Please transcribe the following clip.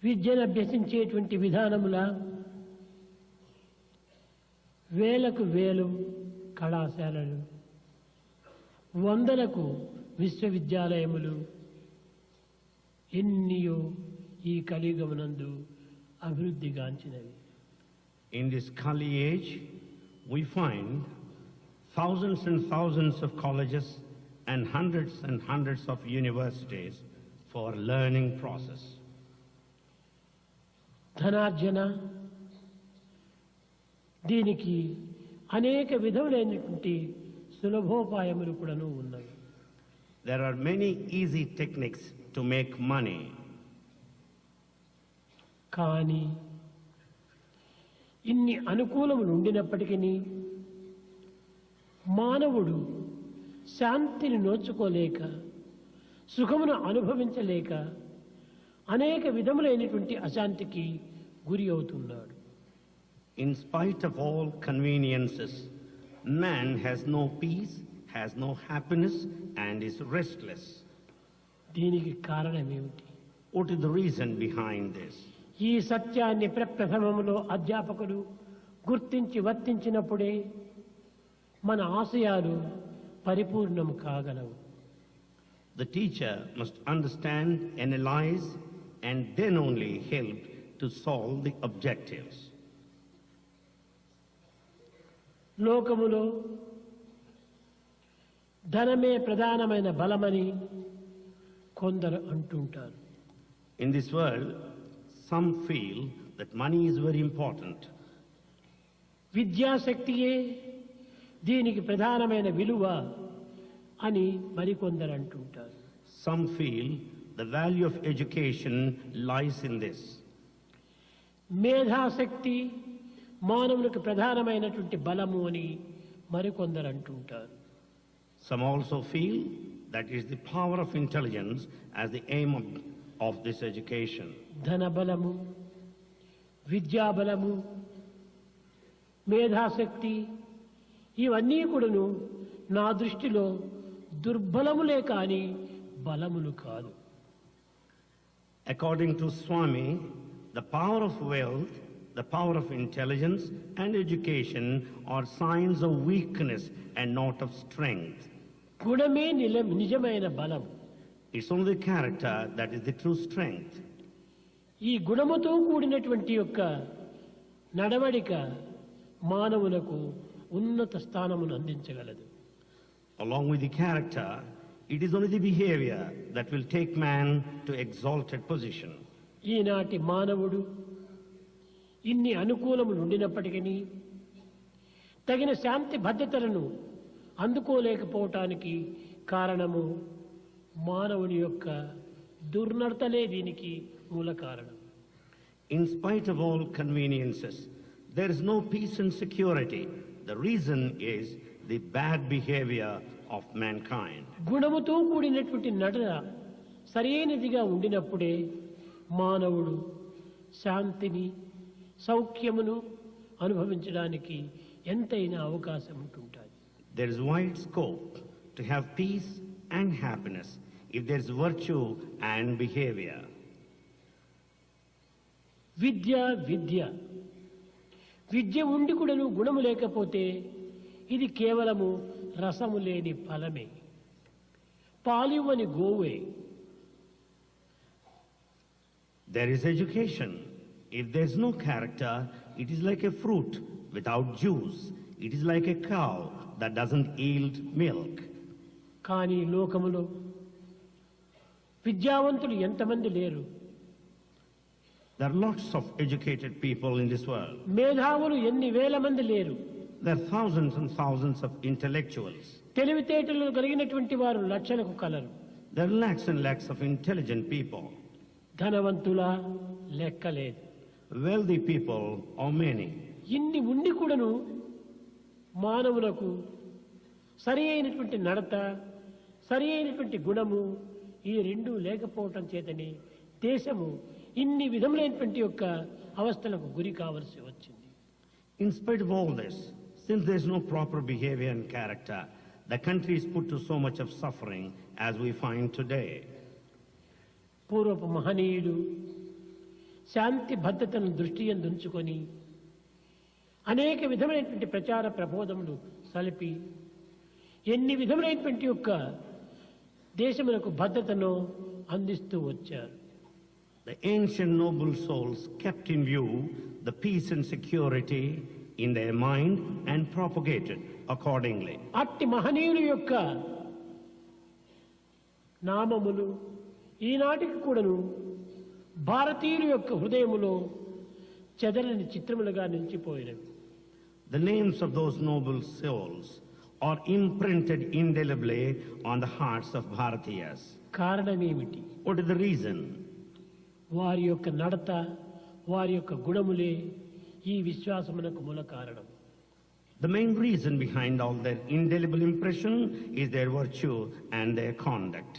విద్యను అభ్యసించేటువంటి విధానముల వేలకు వేలు కళాశాలలు, వందలకు విశ్వవిద్యాలయములు ఎన్నియో ఈ కలియుగమునందు అభివృద్ధిగాంచినవి. In this Kali age, we find thousands and thousands of colleges and hundreds of universities for learning process. ధనార్జన దీనికి అనేక విధములైనటువంటి సులభోపాయములు కూడాను ఉన్నాయి. There are many easy techniques to make money. కానీ ఇన్ని అనుకూలములు ఉండినప్పటికీ మానవుడు శాంతిని నోచుకోలేక, సుఖమును అనుభవించలేక అనేక విధములైనటువంటి అశాంతికి గురి అవుతున్నాడు. In spite of all conveniences, man has no peace, has no happiness, and is restless. దీనికి కారణం ఏమిటి? What is the reason behind this? ఈ సత్యాన్ని ప్రప్రథమములో అధ్యాపకులు గుర్తించి వర్తించినప్పుడే మన ఆశయాలు పరిపూర్ణము కాగలవు. The teacher must understand, analyze, and then only help to solve the objectives. లోకములో ధనమే ప్రధానమైన బలమని కొందరు అంటుంటారు. In this world, some feel that money is very important. విద్యాశక్తియే దీనికి ప్రధానమైన విలువ అని మరికొందరు అంటుంటారు. Some feel the value of education lies in this. మేధాశక్తి మానవునికి ప్రధానమైనటువంటి బలము అని మరికొందరు అంటుంటారు. Some also feel that is the power of intelligence as the aim of this education. ధనబలము, విద్యాబలము, మేధాశక్తి ఇవన్నీ కూడాను నా దృష్టిలో దుర్బలములే కాని బలములు కాదు. According to Swami, the power of wealth, the power of intelligence and education are signs of weakness and not of strength. గుణమే నిజమైన బలం. It's only the character that is the true strength. ఈ గుణముతో కూడినటువంటి యొక్క నడవడిక మానవులకు ఉన్నత స్థానమును అందించగలదు. Along with the character, it is only the behavior that will take man to exalted position. ఈనాటి మానవుడు ఇన్ని అనుకూలములు ఉండినప్పటికీ తగిన శాంతి భద్రతలను అందుకోలేకపోవటానికి కారణము మానవుని యొక్క దుర్నడతలే దీనికి మూల కారణం. In spite of all conveniences, there is no peace and security. The reason is the bad behavior of mankind. గుణముతో కూడినటువంటి నడన సరైనదిగా ఉండినప్పుడే మానవుడు శాంతిని, సౌఖ్యమును అనుభవించడానికి ఎంతైనా అవకాశం ఉంటుంటుంది. There is wide scope to have peace and happiness if there is virtue and behavior. విద్య విద్య ఉండి కూడాను గుణము లేకపోతే ఇది కేవలము రసము లేని ఫలమే, పాలివ్వని గోవే. There is education. If there is no character, it is like a fruit without juice. It is like a cow that doesn't yield milk. కానీ లోకములో విద్యావంతులు ఎంతమంది లేరు? There are lots of educated people in this world. మేధావులు ఎన్ని వేల మంది లేరు? There are thousands and thousands of intellectuals. తెలివితేటలు కలిగినటువంటి వారు లక్షలకు colour. There are lakhs and lakhs of intelligent people. ధనవంతుల లెక్కలేదు. Wealthy people are many. ఇన్ని ఉండి కూడాను మానవులకు సరి అయినటువంటి నడత, సరి అయినటువంటి గుణము ఈ రెండు లేకపోవటం చేతని దేశము ఇన్ని విధములైనటువంటి యొక్క అవస్థలకు గురి కావలసి వచ్చింది. In spite of all this, since there is no proper behavior and character, the country is put to so much of suffering as we find today. పూర్వపు మహనీయుడు శాంతి భద్రతను దృష్టి ఉంచుకొని అనేక విధమైనటువంటి ప్రచార ప్రబోధములు సలిపి ఎన్ని విధమైనటువంటి యొక్క దేశములకు భద్రతను అందిస్తూ వచ్చారు. The ancient noble souls kept in view the peace and security in their mind and propagated accordingly. అట్టి మహనీయుల యొక్క నామములు ఈనాటికి కూడాను భారతీయుల యొక్క హృదయములో చెదరని చిత్రములుగా నిలిచిపోయినవి. The names of those noble souls are imprinted indelibly on the hearts of Bharatiyas. కారణమేమిటి? What is the reason? వారి యొక్క నడత, వారి యొక్క గుణములే ఈ విశ్వాసమునకు మూల కారణం. The main reason behind all their indelible impression is their virtue and their conduct.